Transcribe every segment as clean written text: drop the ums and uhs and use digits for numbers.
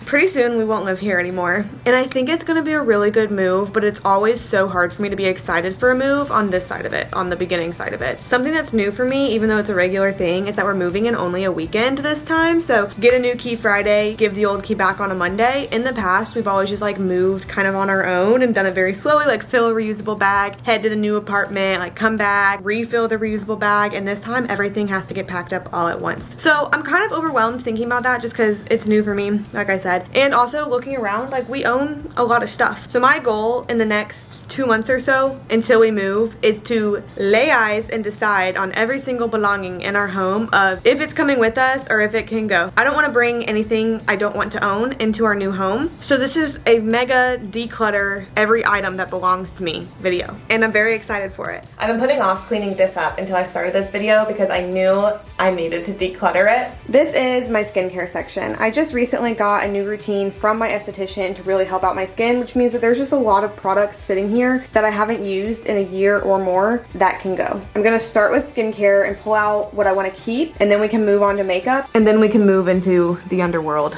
pretty soon we won't live here anymore. And I think it's gonna be a really good move, but it's always so hard for me to be excited for a move on this side of it, on the beginning side of it. Something that's new for me, even though it's a regular thing, is that we're moving in only a weekend this time. So get a new key Friday, give the old key back on a Monday. In the past, we've always just like moved kind of on our own and done it very slowly, like fill a reusable bag, head to the new apartment, like come back, refill the reusable bag. And this time everything has to get packed up all at once. So I'm kind of overwhelmed thinking about that just because it's new for me, like I said. And also looking around, like we own a lot of stuff. So my goal in the next 2 months or so until we move is to lay eyes and decide on every single belonging in our home of if it's coming with us or if it can go. I don't want to bring anything I don't want to own into our new home. So this is a mega declutter every item that belongs to me video. And I'm very excited for it. I've been putting off cleaning this up until I started this video because I knew I needed to declutter it. This is my skincare section. I just recently got a new routine from my esthetician to really help out my skin, which means that there's just a lot of products sitting here that I haven't used in a year or more that can go. I'm gonna start with skincare and pull out what I want to keep, and then we can move on to makeup, and then we can move into the underworld.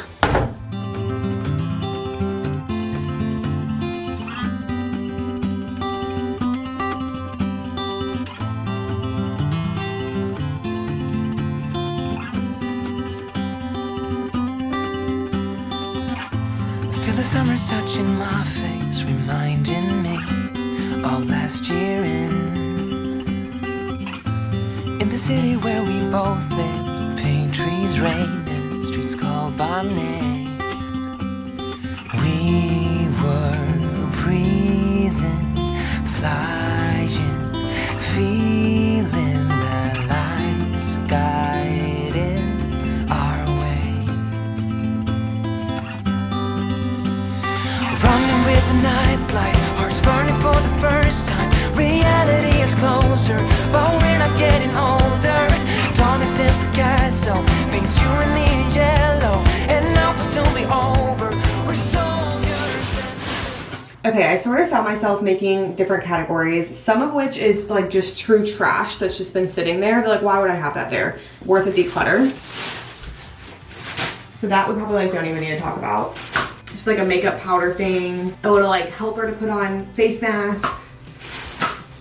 Feel the summer's touching my face, reminding me of last year in the city where we both lived. Pain trees rained and streets called by name. We were breathing, flying, feeling that life's guiding our way. Running with the nightlight, hearts burning for the first time. Reality is closer, but we're not getting older. Dawn at Picasso paints you and me in yellow, and now will soon be over. We're soldiers. Okay, I sort of found myself making different categories, some of which is like just true trash that's just been sitting there. They're like, why would I have that there? Worth a declutter. So that we probably like don't even need to talk about. Just like a makeup powder thing, a little like helper to put on face masks.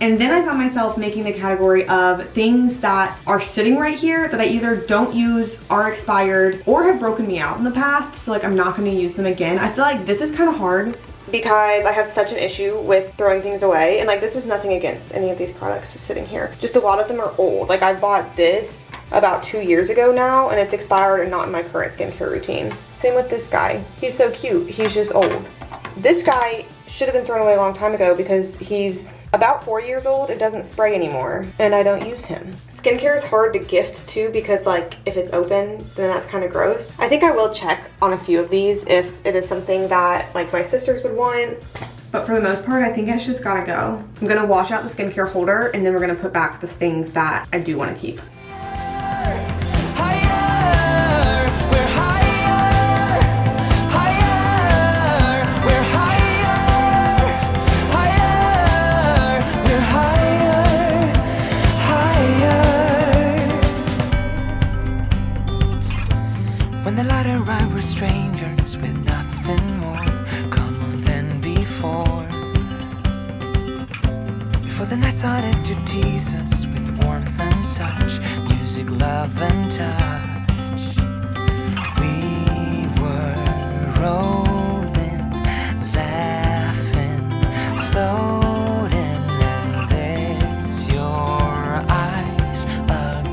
And then I found myself making the category of things that are sitting right here that I either don't use, are expired, or have broken me out in the past. So like I'm not gonna use them again. I feel like this is kind of hard because I have such an issue with throwing things away. And like this is nothing against any of these products sitting here. Just a lot of them are old. Like I bought this about 2 years ago now and it's expired and not in my current skincare routine. Same with this guy. He's so cute. He's just old. This guy should have been thrown away a long time ago because he's about 4 years old. It doesn't spray anymore and I don't use him. Skincare is hard to gift too because like if it's open then that's kind of gross. I think I will check on a few of these if it is something that like my sisters would want. But for the most part, I think it's just gotta go. I'm gonna wash out the skincare holder and then we're gonna put back the things that I do want to keep. When the light arrived, we're strangers with nothing more common than before. Before the night started to tease us with warmth and such, music, love and touch. We were rolling, laughing, floating, and there's your eyes again.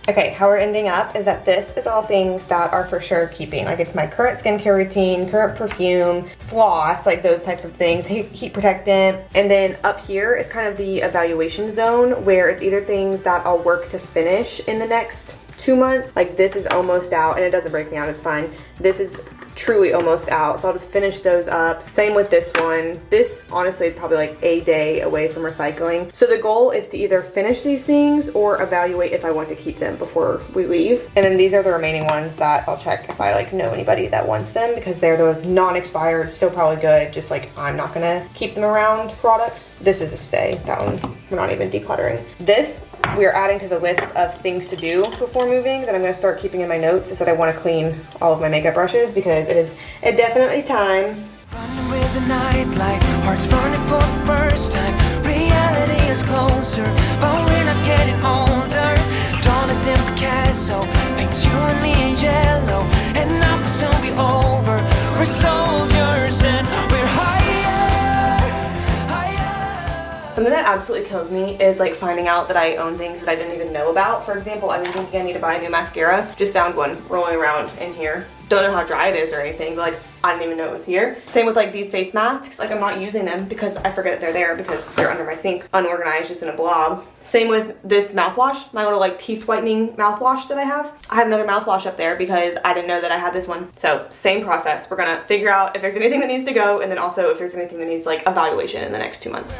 Okay, how we're ending up is that this is all things that are for sure keeping. Like it's my current skincare routine, current perfume, floss, like those types of things, heat protectant. And then up here is kind of the evaluation zone where it's either things that I'll work to finish in the next 2 months. Like this is almost out and it doesn't break me out, it's fine. This is truly almost out, so I'll just finish those up. Same with this one. This honestly is probably like a day away from recycling. So the goal is to either finish these things or evaluate if I want to keep them before we leave. And then these are the remaining ones that I'll check if I like know anybody that wants them because they're the non-expired, still probably good, just like I'm not gonna keep them around products. This is a stay, that one we're not even decluttering. This we are adding to the list of things to do before moving that I'm going to start keeping in my notes is that I want to clean all of my makeup brushes because it is definitely time. Running with the nightlight, hearts burning for the first time. Reality is closer, but we're not getting older. Dawn a dim Picasso paints you and me in yellow, and now will soon be over. We're soldiers and we're higher, higher. Something that absolutely kills me is like finding out that I own things that I didn't even know about. For example, I've been thinking I need to buy a new mascara. Just found one rolling around in here. Don't know how dry it is or anything, but like I didn't even know it was here. Same with like these face masks. Like I'm not using them because I forget that they're there because they're under my sink, unorganized, just in a blob. Same with this mouthwash, my little like teeth whitening mouthwash that I have. I have another mouthwash up there because I didn't know that I had this one. So same process. We're gonna figure out if there's anything that needs to go and then also if there's anything that needs like evaluation in the next 2 months.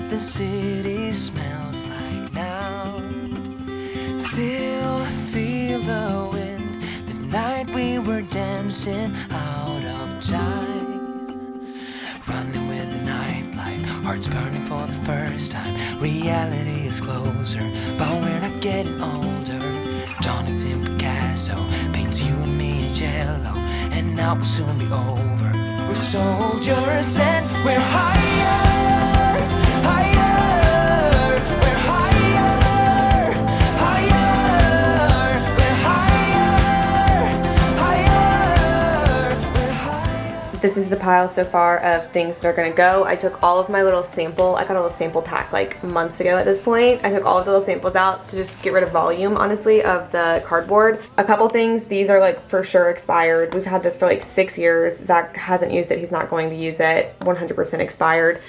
The city smells like now. Still feel the wind. The night we were dancing out of time. Running with the nightlight, hearts burning for the first time. Reality is closer, but we're not getting older. Jonathan Picasso paints you and me in yellow, and now will soon be over. We're soldiers and we're higher. This is the pile so far of things that are gonna go. I took all of my little sample, I got a little sample pack like months ago at this point. I took all of the little samples out to just get rid of volume, honestly, of the cardboard. A couple things, these are like for sure expired. We've had this for like 6 years. Zach hasn't used it, he's not going to use it. 100% expired.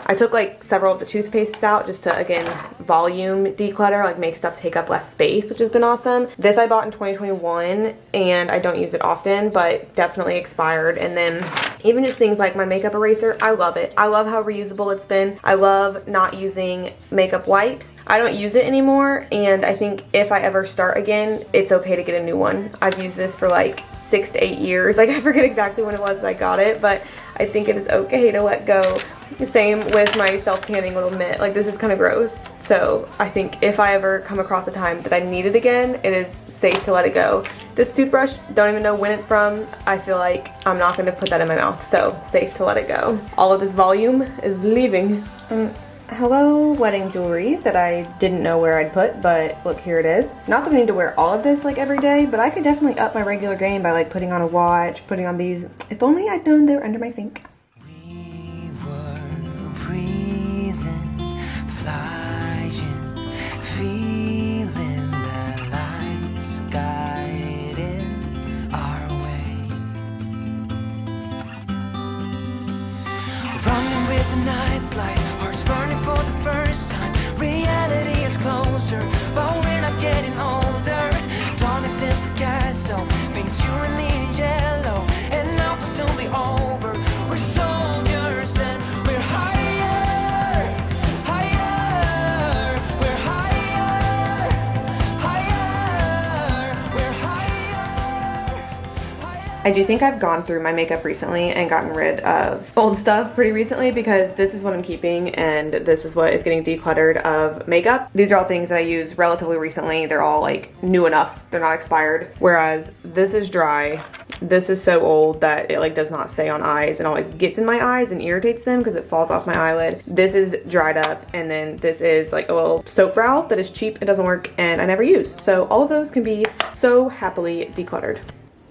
I took like several of the toothpastes out just to, again, volume declutter, like make stuff take up less space, which has been awesome. This I bought in 2021 and I don't use it often, but definitely expired. And then even just things like my makeup eraser, I love it. I love how reusable it's been. I love not using makeup wipes. I don't use it anymore, and I think if I ever start again, it's okay to get a new one. I've used this for like 6 to 8 years. Like I forget exactly when it was that I got it, but I think it is okay to let go. Same with my self-tanning little mitt. Like this is kind of gross. So I think if I ever come across a time that I need it again, it is safe to let it go. This toothbrush, don't even know when it's from. I feel like I'm not gonna put that in my mouth, so safe to let it go. All of this volume is leaving. Hello, wedding jewelry that I didn't know where I'd put, but look, here it is. Not that I need to wear all of this like every day, but I could definitely up my regular game by like putting on a watch, putting on these. If only I'd known they were under my sink. We were breathing, flying, feeling the lights guiding our way. Running with the nightlight, hearts burning for the first time. Reality is closer, but we're not getting older. Dawn a dim Picasso paints you and me in yellow, and now will soon be over. We're soldiers and we're higher, higher. We're higher, higher. We're higher, higher. I do think I've gone through my makeup recently and gotten rid of old stuff pretty recently because this is what I'm keeping and this is what is getting decluttered of makeup. These are all things that I use relatively recently. They're all like new enough. They're not expired. Whereas this is dry. This is so old that it like does not stay on eyes and always gets in my eyes and irritates them because it falls off my eyelid. This is dried up, and then this is like a little soap brow that is cheap. It doesn't work and I never use. So all of those can be so happily decluttered.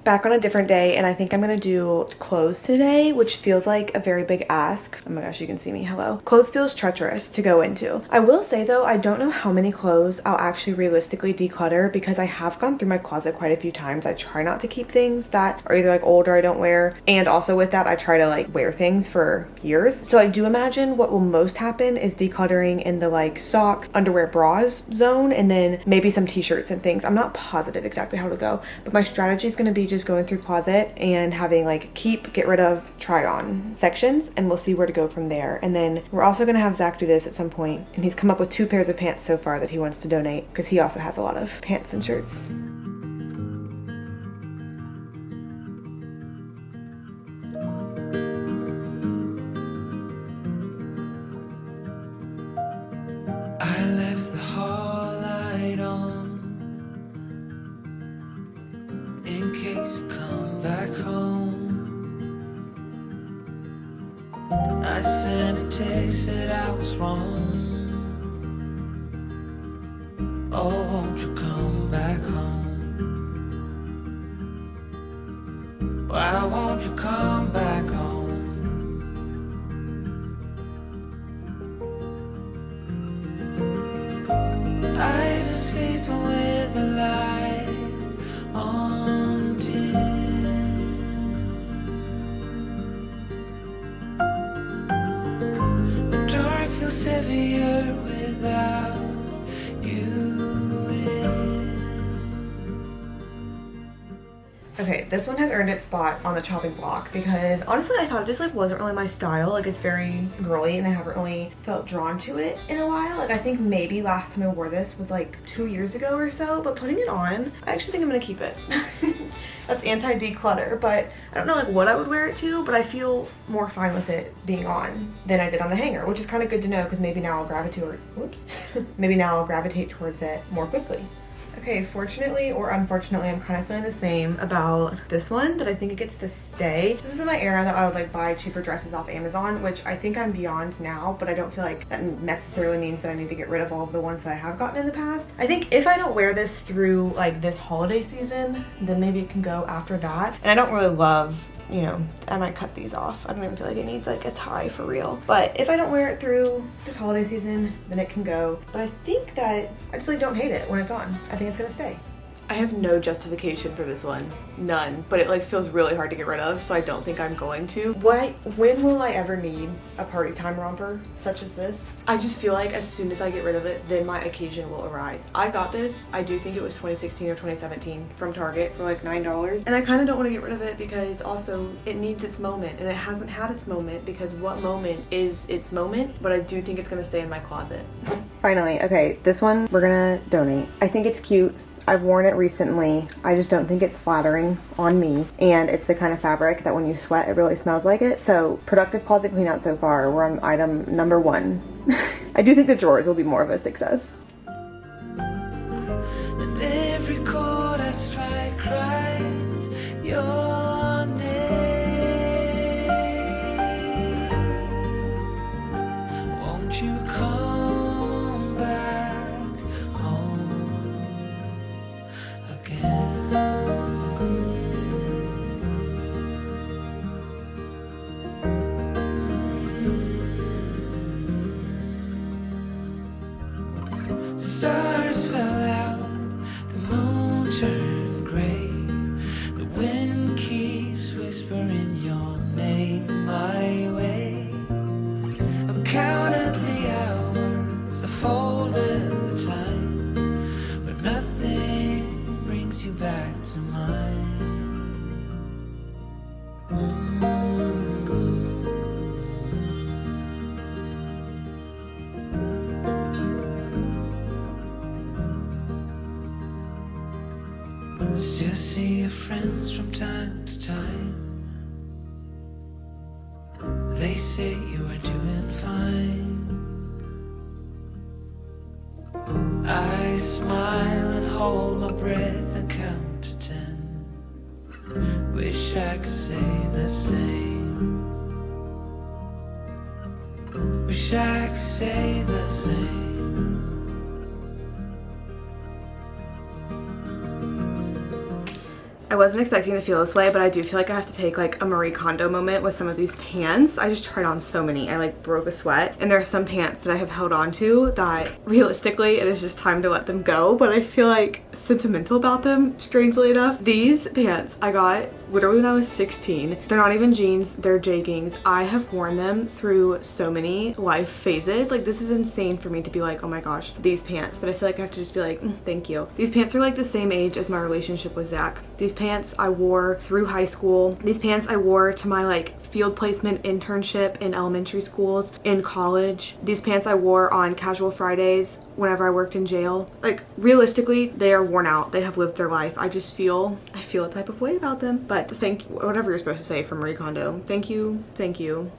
Back on a different day, and I think I'm gonna do clothes today, which feels like a very big ask. Oh my gosh, you can see me, hello. Clothes feels treacherous to go into. I will say though, I don't know how many clothes I'll actually realistically declutter because I have gone through my closet quite a few times. I try not to keep things that are either like old or I don't wear, and also with that, I try to like wear things for years. So I do imagine what will most happen is decluttering in the like socks, underwear, bras zone, and then maybe some t-shirts and things. I'm not positive exactly how to go, but my strategy is gonna be just going through closet and having like keep, get rid of, try on sections, and we'll see where to go from there. And then we're also gonna have Zach do this at some point, and he's come up with 2 pairs of pants so far that he wants to donate because he also has a lot of pants and shirts. I left the hall light on in case you come back home. I sent a text that I was wrong. Oh, won't you come back home? Why won't you come back home? I've been sleeping with the light on dim. The dark feels heavier without you in. Okay, this one has earned its spot on the chopping block because honestly I thought it just like wasn't really my style. Like it's very girly and I haven't really felt drawn to it in a while. Like I think maybe last time I wore this was like 2 years ago or so, but putting it on, I actually think I'm gonna keep it. That's anti-declutter, but I don't know like what I would wear it to, but I feel more fine with it being on than I did on the hanger, which is kind of good to know because maybe now I'll gravitate towards it more quickly. Okay, fortunately or unfortunately, I'm kind of feeling the same about this one, that I think it gets to stay. This is in my era that I would like buy cheaper dresses off Amazon, which I think I'm beyond now, but I don't feel like that necessarily means that I need to get rid of all of the ones that I have gotten in the past. I think if I don't wear this through like this holiday season, then maybe it can go after that. And I don't really love, you know, I might cut these off. I don't even feel like it needs like a tie for real. But if I don't wear it through this holiday season, then it can go. But I think that I just like don't hate it when it's on. I think it's gonna stay. I have no justification for this one, none, but it like feels really hard to get rid of, so I don't think I'm going to. When will I ever need a party time romper such as this? I just feel like as soon as I get rid of it, then my occasion will arise. I got this, I do think it was 2016 or 2017 from Target for like $9, and I kind of don't want to get rid of it because also it needs its moment, and it hasn't had its moment because what moment is its moment? But I do think it's gonna stay in my closet. Finally, okay, this one we're gonna donate. I think it's cute. I've worn it recently. I just don't think it's flattering on me, and it's the kind of fabric that when you sweat it really smells like it. So productive closet clean out so far. We're on item number 1. I do think the drawers will be more of a success. And every chord I strike cries your name. Won't you come back home again? Stars fell out, the moon turned gray. The wind keeps whispering your name my way. I've counted the hours, I folded the time, but nothing brings you back to mine. Still see your friends from time to time. They say you are doing fine. I smile and hold my breath and count to 10. Wish I could say the same. Wish I could say the same. I wasn't expecting to feel this way, but I do feel like I have to take like a Marie Kondo moment with some of these pants. I just tried on so many. I like broke a sweat, and there are some pants that I have held on to that realistically it is just time to let them go, but I feel like sentimental about them, strangely enough. These pants I got literally when I was 16. They're not even jeans, they're jeggings. I have worn them through so many life phases. Like this is insane for me to be like, oh my gosh, these pants, but I feel like I have to just be like, thank you. These pants are like the same age as my relationship with Zach. These pants I wore through high school. These pants I wore to my like field placement internship in elementary schools, in college. These pants I wore on casual Fridays whenever I worked in jail. Like, realistically, they are worn out. They have lived their life. I feel a type of way about them. But thank you, whatever you're supposed to say from Marie Kondo. Thank you.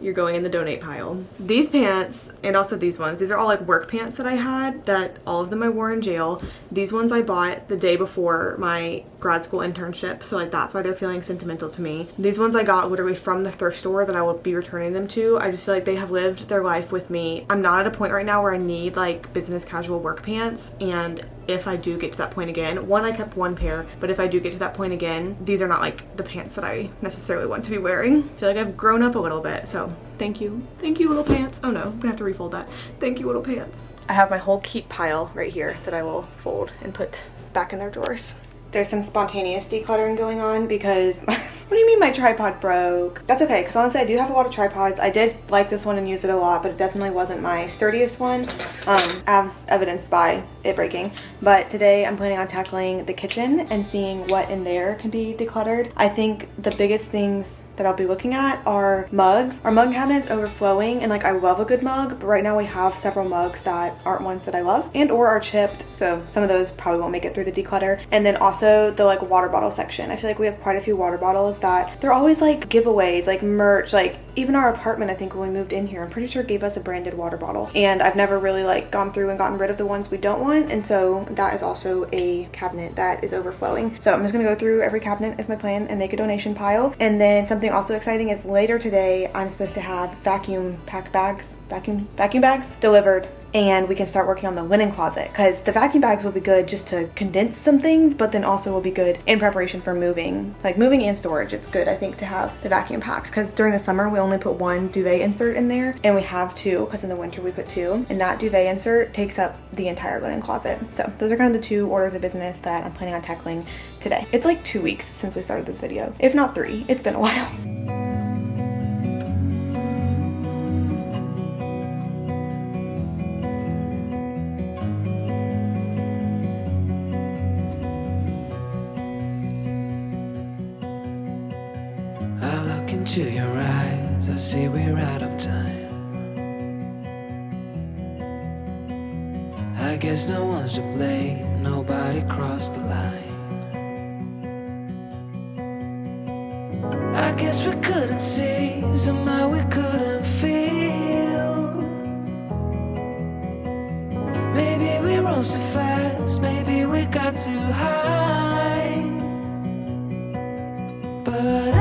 You're going in the donate pile. These pants, and also these ones, these are all like work pants that I had, that all of them I wore in jail. These ones I bought the day before my grad school internship, so like that's why they're feeling sentimental to me. These ones I got literally from the thrift store that I will be returning them to. I just feel like they have lived their life with me. I'm not at a point right now where I need like business casual work pants, and if I do get to that point again, one, I kept one pair, but if I do get to that point again, these are not like the pants that I necessarily want to be wearing. I feel like I've grown up a little bit, so thank you little pants. Oh no, I'm gonna have to refold that. Thank you little pants. I have my whole keep pile right here that I will fold and put back in their drawers. There's some spontaneous decluttering going on because, what do you mean my tripod broke? That's okay, because honestly I do have a lot of tripods. I did like this one and use it a lot, but it definitely wasn't my sturdiest one, as evidenced by it breaking. But today I'm planning on tackling the kitchen and seeing what in there can be decluttered. I think the biggest things that I'll be looking at are mugs. Our mug cabinet's overflowing, and like I love a good mug, but right now we have several mugs that aren't ones that I love and or are chipped, so some of those probably won't make it through the declutter. And then also the like water bottle section. I feel like we have quite a few water bottles that they're always like giveaways, like merch, like even our apartment, I think when we moved in here, I'm pretty sure gave us a branded water bottle, and I've never really like gone through and gotten rid of the ones we don't want, and so that is also a cabinet that is overflowing. So I'm just gonna go through every cabinet is my plan and make a donation pile. And then something also exciting is later today I'm supposed to have vacuum bags delivered, and we can start working on the linen closet, because the vacuum bags will be good just to condense some things, but then also will be good in preparation for moving and storage. It's good, I think, to have the vacuum packed, because during the summer we only put one duvet insert in there, and we have two because in the winter we put two, and that duvet insert takes up the entire linen closet. So those are kind of the two orders of business that I'm planning on tackling today. It's like 2 weeks since we started this video, if not 3. It's been a while. Into your eyes, I see we're out of time. I guess no one's to blame, nobody crossed the line. I guess we couldn't see, somehow we couldn't feel. Maybe we rose too fast, maybe we got too high. But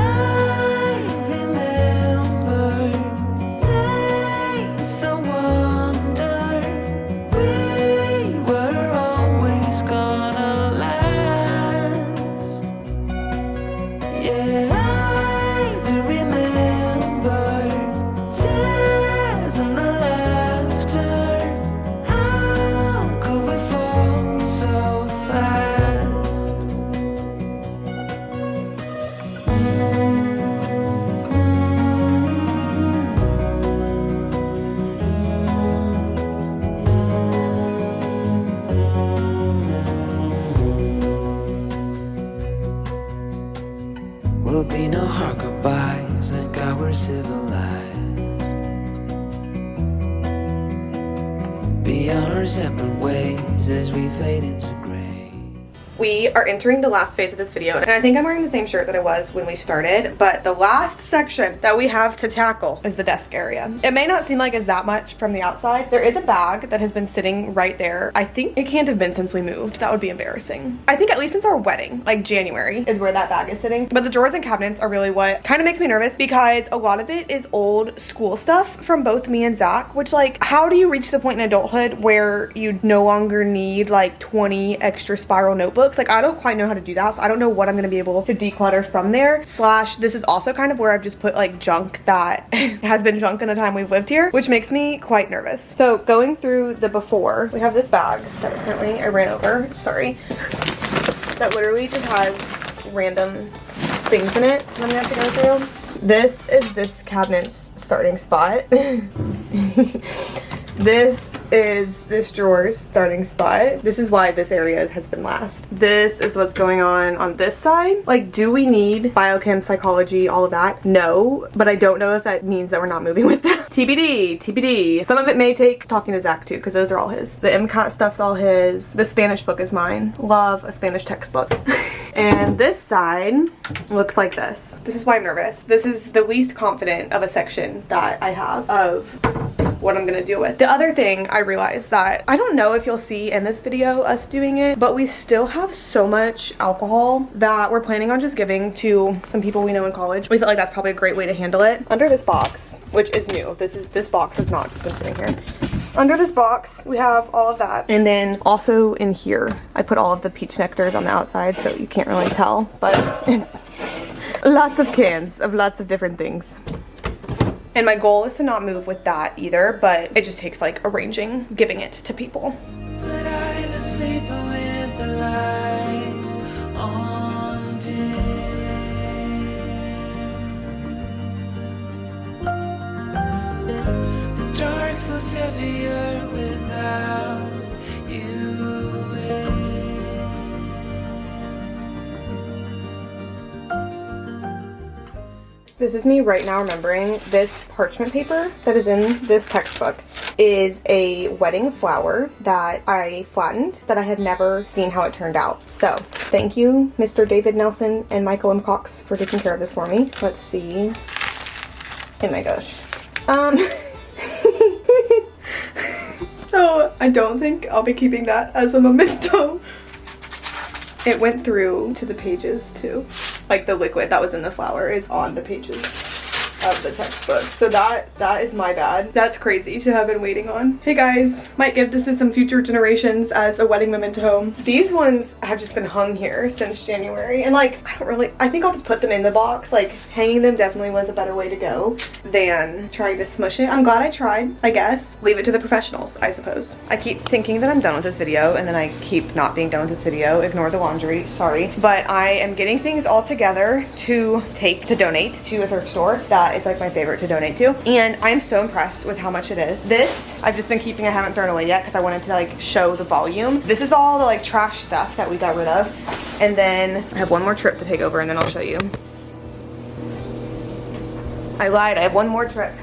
will be no hard goodbyes, thank God we're civilized. Be on our separate ways as we fade into gray. We are entering the last phase of this video, and I think I'm wearing the same shirt that I was when we started, but the last section that we have to tackle is the desk area. It may not seem like it's that much from the outside. There is a bag that has been sitting right there. I think it can't have been since we moved. That would be embarrassing. I think at least since our wedding, like January, is where that bag is sitting. But the drawers and cabinets are really what kind of makes me nervous, because a lot of it is old school stuff from both me and Zach, which like, how do you reach the point in adulthood where you no longer need like 20 extra spiral notebooks? Like, I don't quite know how to do that, so I don't know what I'm gonna be able to declutter from there. Slash, this is also kind of where I've just put like junk that has been junk in the time we've lived here, which makes me quite nervous. So going through the before, we have this bag that apparently I ran over, sorry, that literally just has random things in it that I'm gonna have to go through. This is this cabinet's starting spot. This is this drawer's starting spot. This is why this area has been last. This is what's going on this side. Like, do we need biochem, psychology, all of that? No, but I don't know if that means that we're not moving with them. TBD, TBD. Some of it may take talking to Zach too, because those are all his. The MCAT stuff's all his. The Spanish book is mine. Love a Spanish textbook. And this side looks like this. This is why I'm nervous. This is the least confident of a section that I have of what I'm gonna deal with. The other thing I realized that I don't know if you'll see in this video us doing it, but we still have so much alcohol that we're planning on just giving to some people we know in college. We feel like that's probably a great way to handle it. Under this box, which is new, this box has not just been sitting here. Under this box, we have all of that. And then also in here, I put all of the peach nectars on the outside so you can't really tell, but it's lots of cans of lots of different things. And my goal is to not move with that either, but it just takes like arranging, giving it to people. But I was sleeping with the light on dim. The dark feels heavier without you in. This is me right now remembering this parchment paper that is in this textbook is a wedding flower that I flattened that I had never seen how it turned out. So thank you, Mr. David Nelson and Michael M. Cox, for taking care of this for me. Let's see. Oh my gosh. So I don't think I'll be keeping that as a memento. It went through to the pages too. Like the liquid that was in the flower is on the pages of the textbook. So that is my bad. That's crazy to have been waiting on. Hey guys, might give this to some future generations as a wedding memento. These ones have just been hung here since January. And like, I think I'll just put them in the box. Like hanging them definitely was a better way to go than trying to smush it. I'm glad I tried, I guess. Leave it to the professionals, I suppose. I keep thinking that I'm done with this video and then I keep not being done with this video. Ignore the laundry, sorry. But I am getting things all together to take to donate to a thrift store that is like my favorite to donate to. And I'm so impressed with how much it is. This, I've just been keeping, I haven't thrown away yet because I wanted to like show the volume. This is all the like trash stuff that we got rid of. And then I have one more trip to take over and then I'll show you. I lied, I have one more trip.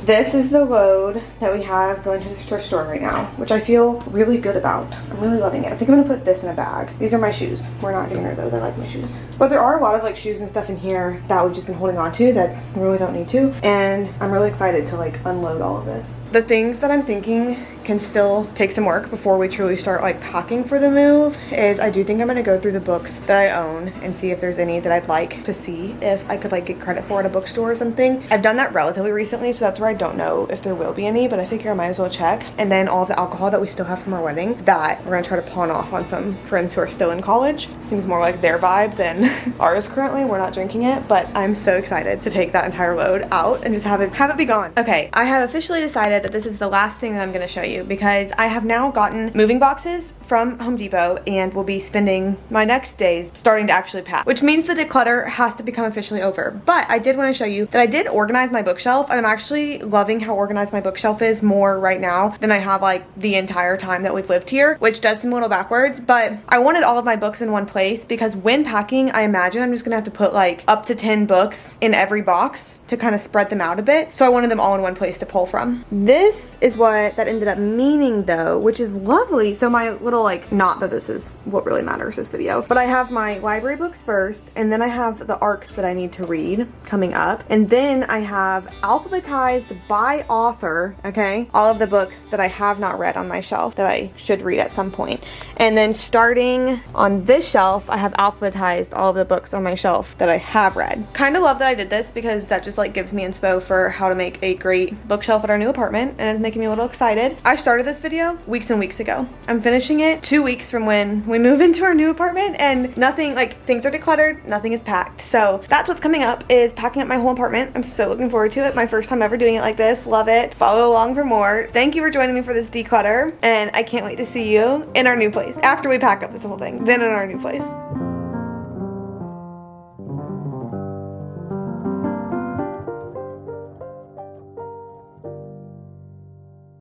This is the load that we have going to the thrift store right now, which I feel really good about. I'm really loving it. I think I'm gonna put this in a bag. These are my shoes. We're not getting rid of those. I like my shoes. But there are a lot of like shoes and stuff in here that we've just been holding on to that we really don't need to. And I'm really excited to like unload all of this. The things that I'm thinking can still take some work before we truly start like packing for the move is I do think I'm gonna go through the books that I own and see if there's any that I'd like to see if I could like get credit for at a bookstore or something. I've done that relatively recently, so that's where I don't know if there will be any, but I figure I might as well check. And then all of the alcohol that we still have from our wedding that we're gonna try to pawn off on some friends who are still in college. Seems more like their vibe than ours currently. We're not drinking it, but I'm so excited to take that entire load out and just have it be gone. Okay, I have officially decided that this is the last thing that I'm gonna show you because I have now gotten moving boxes from Home Depot and will be spending my next days starting to actually pack, which means the declutter has to become officially over. But I did want to show you that I did organize my bookshelf. I'm actually loving how organized my bookshelf is more right now than I have like the entire time that we've lived here, which does seem a little backwards, but I wanted all of my books in one place because when packing, I imagine I'm just gonna have to put like up to 10 books in every box to kind of spread them out a bit. So I wanted them all in one place to pull from. This is what that ended up meaning though, which is lovely. So my little like, not that this is what really matters this video, but I have my library books first, and then I have the ARCs that I need to read coming up, and then I have alphabetized by author, okay, all of the books that I have not read on my shelf that I should read at some point. And then starting on this shelf, I have alphabetized all of the books on my shelf that I have read. Kind of love that I did this because that just like gives me inspo for how to make a great bookshelf at our new apartment, and it's making me a little excited. I started this video weeks and weeks ago. I'm finishing it 2 weeks from when we move into our new apartment, and nothing, like, things are decluttered, nothing is packed. So that's what's coming up, is packing up my whole apartment. I'm so looking forward to it. My first time ever doing it like this. Love it. Follow along for more. Thank you for joining me for this declutter, and I can't wait to see you in our new place after we pack up this whole thing, then in our new place.